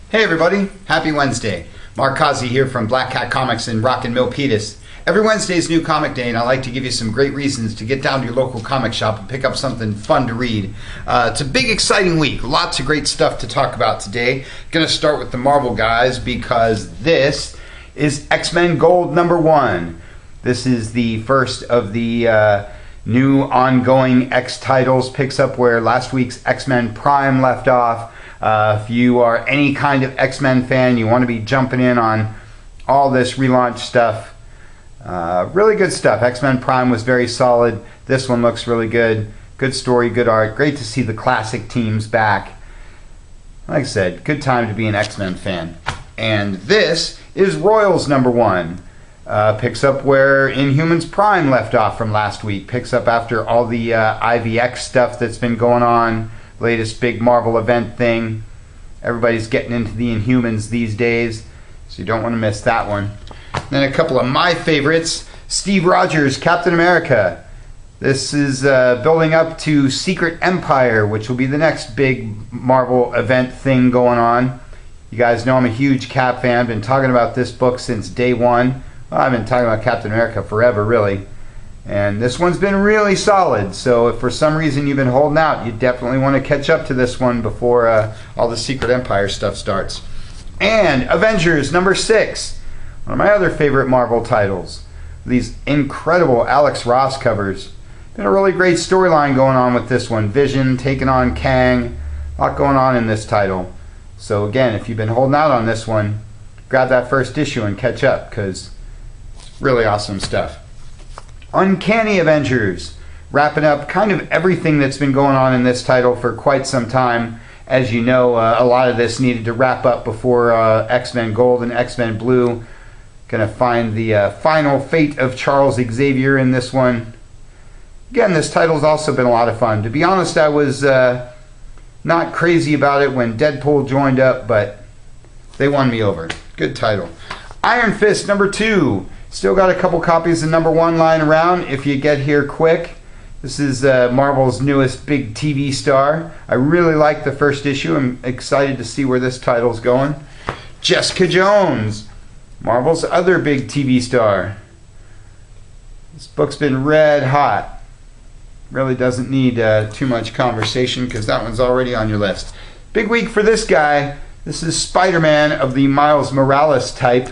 Hey everybody, happy Wednesday. Mark Kazi here from Black Cat Comics in Rockin' Milpitas. Every Wednesday is New Comic Day, and I like to give you some great reasons to get down to your local comic shop and pick up something fun to read. It's a big, exciting week. Lots of great stuff to talk about today. Going to start with the Marvel guys because this is X-Men Gold #1. This is the first of the new ongoing X titles. Picks up where last week's X-Men Prime left off. If you are any kind of X-Men fan, you want to be jumping in on all this relaunch stuff. Really good stuff. X-Men Prime was very solid. This one looks really good. Good story, good art. Great to see the classic teams back. Like I said, good time to be an X-Men fan. And this is Royals #1. Picks up where Inhumans Prime left off from last week. Picks up after all the IVX stuff that's been going on. Latest big Marvel event thing. Everybody's getting into the Inhumans these days, so you don't want to miss that one. Then a couple of my favorites. Steve Rogers, Captain America. This is building up to Secret Empire, which will be the next big Marvel event thing going on. You guys know I'm a huge Cap fan. Been talking about this book since day one. Well, I've been talking about Captain America forever, really. And this one's been really solid, so if for some reason you've been holding out, you definitely want to catch up to this one before all the Secret Empire stuff starts. And Avengers #6, one of my other favorite Marvel titles. These incredible Alex Ross covers. Been a really great storyline going on with this one. Vision taking on Kang. A lot going on in this title. So again, if you've been holding out on this one, grab that first issue and catch up, because it's really awesome stuff. Uncanny Avengers, wrapping up kind of everything that's been going on in this title for quite some time. As you know, a lot of this needed to wrap up before X-Men Gold and X-Men Blue. Gonna find the final fate of Charles Xavier in this one. Again, this title's also been a lot of fun. To be honest, I was not crazy about it when Deadpool joined up, but they won me over. Good title. Iron Fist #2. Still got a couple copies of #1 lying around if you get here quick. This is Marvel's newest big TV star. I really like the first issue. I'm excited to see where this title's going. Jessica Jones, Marvel's other big TV star. This book's been red hot. Really doesn't need too much conversation because that one's already on your list. Big week for this guy. This is Spider-Man of the Miles Morales type.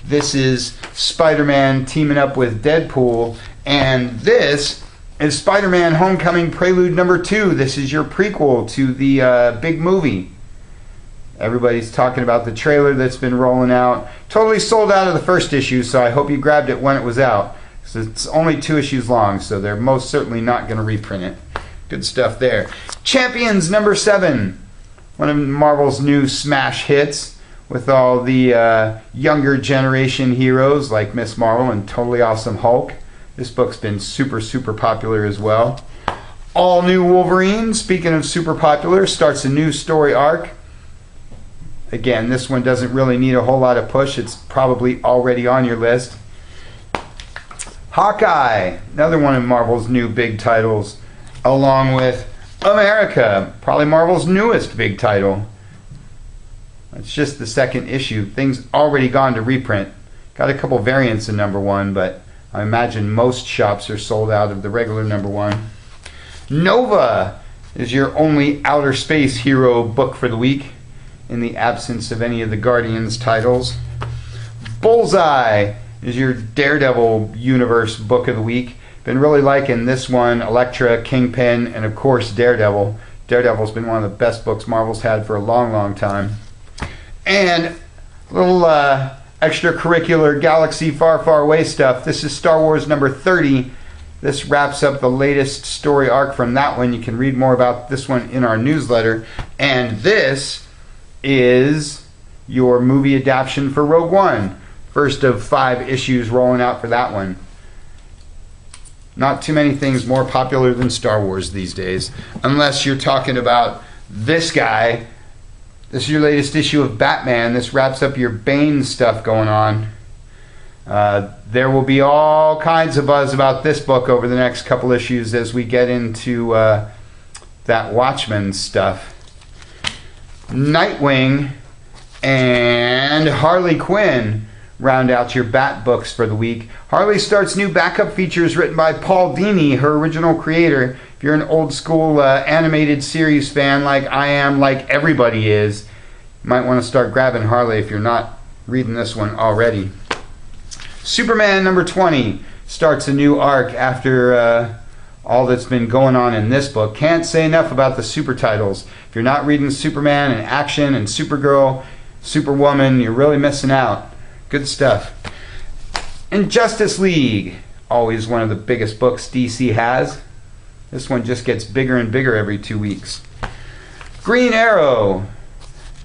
This is Spider-Man teaming up with Deadpool, and this is Spider-Man Homecoming Prelude #2. This is your prequel to the big movie. Everybody's talking about the trailer that's been rolling out. Totally sold out of the first issue, so I hope you grabbed it when it was out. So it's only 2 issues long, so they're most certainly not going to reprint it. Good stuff there. Champions #7, one of Marvel's new smash hits, with all the younger generation heroes like Miss Marvel and Totally Awesome Hulk. This book's been super, super popular as well. All New Wolverine, speaking of super popular, starts a new story arc. Again, this one doesn't really need a whole lot of push. It's probably already on your list. Hawkeye, another one of Marvel's new big titles, along with America, probably Marvel's newest big title. It's just the second issue. Things already gone to reprint. Got a couple variants in #1, but I imagine most shops are sold out of the regular #1. Nova is your only outer space hero book for the week, in the absence of any of the Guardians titles. Bullseye is your Daredevil universe book of the week. Been really liking this one, Elektra, Kingpin, and of course Daredevil. Daredevil's been one of the best books Marvel's had for a long, long time. And a little extracurricular Galaxy Far, Far Away stuff. This is Star Wars #30. This wraps up the latest story arc from that one. You can read more about this one in our newsletter. And this is your movie adaptation for Rogue One. First of 5 issues rolling out for that one. Not too many things more popular than Star Wars these days, unless you're talking about this guy. This is your latest issue of Batman. This wraps up your Bane stuff going on. There will be all kinds of buzz about this book over the next couple issues as we get into that Watchmen stuff. Nightwing And Harley Quinn round out your Bat books for the week. Harley starts new backup features written by Paul Dini, her original creator. If you're an old school animated series fan like I am, like everybody is, you might want to start grabbing Harley if you're not reading this one already. Superman number 20 starts a new arc after all that's been going on in this book. Can't say enough about the super titles. If you're not reading Superman and Action and Supergirl, Superwoman, you're really missing out. Good stuff. And Justice League, always one of the biggest books DC has. This one just gets bigger and bigger every 2 weeks. Green Arrow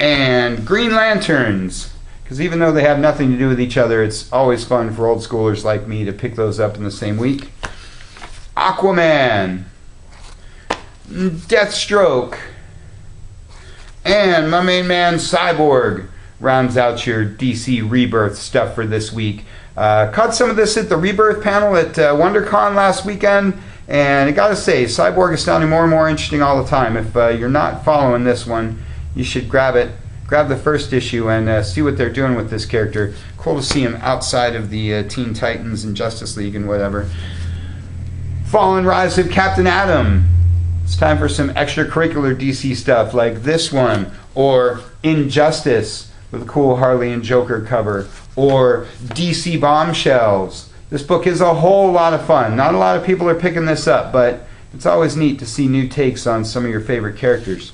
and Green Lanterns, because even though they have nothing to do with each other, it's always fun for old schoolers like me to pick those up in the same week. Aquaman, Deathstroke, and my main man Cyborg rounds out your DC Rebirth stuff for this week. Caught some of this at the Rebirth panel at WonderCon last weekend, and I gotta say, Cyborg is sounding more and more interesting all the time. If you're not following this one, you should grab it. Grab the first issue and see what they're doing with this character. Cool to see him outside of the Teen Titans and Justice League and whatever. Fall and Rise of Captain Atom. It's time for some extracurricular DC stuff like this one, or Injustice with a cool Harley and Joker cover, or DC Bombshells. This book is a whole lot of fun. Not a lot of people are picking this up, but it's always neat to see new takes on some of your favorite characters.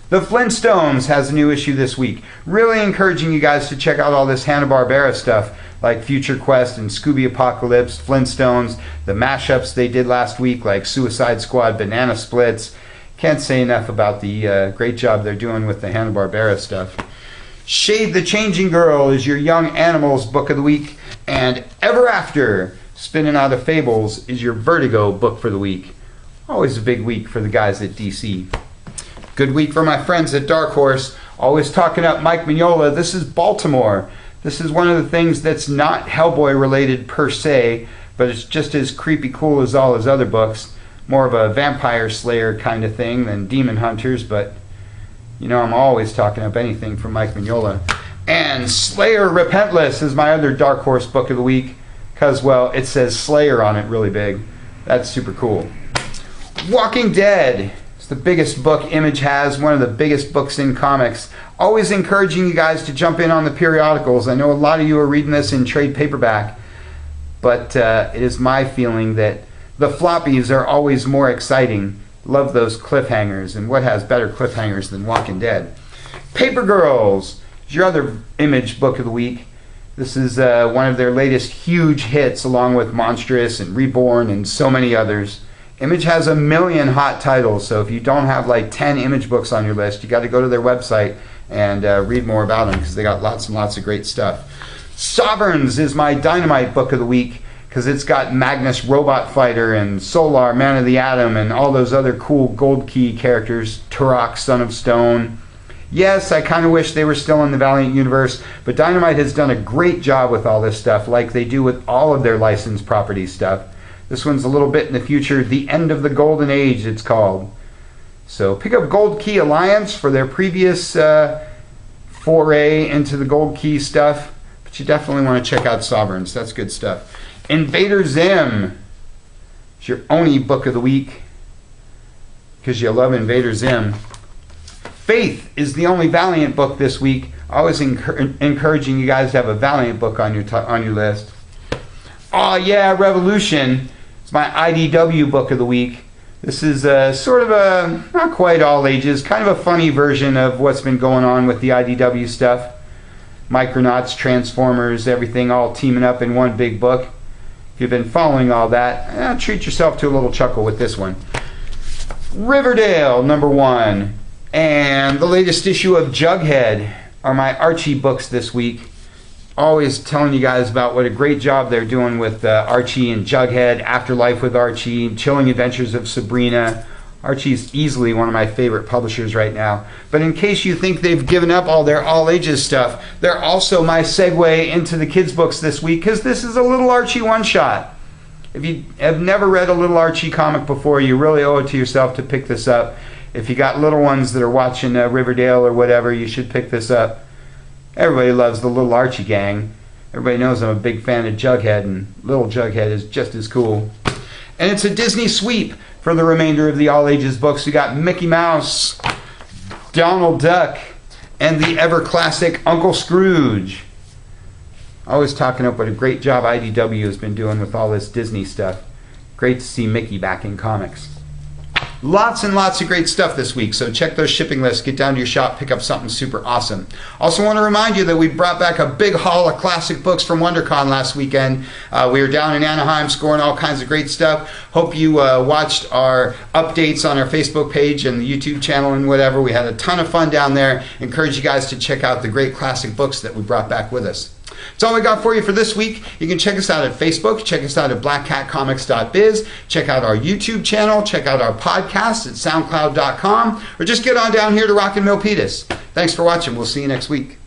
The Flintstones has a new issue this week. Really encouraging you guys to check out all this Hanna-Barbera stuff like Future Quest and Scooby Apocalypse, Flintstones, the mashups they did last week like Suicide Squad, Banana Splits. Can't say enough about the great job they're doing with the Hanna-Barbera stuff. Shade the Changing Girl is your Young Animals book of the week. And Ever After, Spinning Out of Fables, is your Vertigo book for the week. Always a big week for the guys at DC. Good week for my friends at Dark Horse. Always talking up Mike Mignola. This is Baltimore. This is one of the things that's not Hellboy related per se, but it's just as creepy cool as all his other books. More of a vampire slayer kind of thing than Demon Hunters, but you know I'm always talking up anything from Mike Mignola. And Slayer Repentless is my other Dark Horse book of the week, because, well, it says Slayer on it really big. That's super cool. Walking Dead. The biggest book Image has, one of the biggest books in comics. Always encouraging you guys to jump in on the periodicals. I know a lot of you are reading this in trade paperback, but it is my feeling that the floppies are always more exciting. Love those cliffhangers, and what has better cliffhangers than Walking Dead? Paper Girls is your other Image book of the week. This is one of their latest huge hits, along with Monstrous and Reborn and so many others. Image has a million hot titles, so if you don't have like 10 Image books on your list, you got to go to their website and read more about them, because they got lots and lots of great stuff. Sovereigns is my Dynamite book of the week, because it's got Magnus Robot Fighter and Solar, Man of the Atom, and all those other cool Gold Key characters, Turok, Son of Stone. Yes, I kind of wish they were still in the Valiant universe, but Dynamite has done a great job with all this stuff, like they do with all of their licensed property stuff. This one's a little bit in the future. The End of the Golden Age, it's called. So pick up Gold Key Alliance for their previous foray into the Gold Key stuff. But you definitely want to check out Sovereigns. That's good stuff. Invader Zim is your Oni book of the week, because you love Invader Zim. Faith is the only Valiant book this week. Always encouraging you guys to have a Valiant book on your list. Oh yeah, Revolution. It's my IDW book of the week. This is sort of a, not quite all ages, kind of a funny version of what's been going on with the IDW stuff. Micronauts, Transformers, everything all teaming up in one big book. If you've been following all that, treat yourself to a little chuckle with this one. Riverdale, number 1. And the latest issue of Jughead are my Archie books this week. Always telling you guys about what a great job they're doing with Archie and Jughead, Afterlife with Archie, Chilling Adventures of Sabrina. Archie's easily one of my favorite publishers right now. But in case you think they've given up all their all-ages stuff, they're also my segue into the kids' books this week, because this is a Little Archie one-shot. If you have never read a Little Archie comic before, you really owe it to yourself to pick this up. If you got little ones that are watching Riverdale or whatever, you should pick this up. Everybody loves the Little Archie gang. Everybody knows I'm a big fan of Jughead, and Little Jughead is just as cool. And it's a Disney sweep for the remainder of the All Ages books. We got Mickey Mouse, Donald Duck, and the ever classic Uncle Scrooge. Always talking up what a great job IDW has been doing with all this Disney stuff. Great to see Mickey back in comics. Lots and lots of great stuff this week, so check those shipping lists, get down to your shop, pick up something super awesome. Also want to remind you that we brought back a big haul of classic books from WonderCon last weekend. We were down in Anaheim scoring all kinds of great stuff. Hope you watched our updates on our Facebook page and the YouTube channel and whatever. We had a ton of fun down there. Encourage you guys to check out the great classic books that we brought back with us. That's all we got for you for this week. You can check us out at Facebook, check us out at blackcatcomics.biz, check out our YouTube channel, check out our podcast at soundcloud.com, or just get on down here to Rockin' Milpitas. Thanks for watching. We'll see you next week.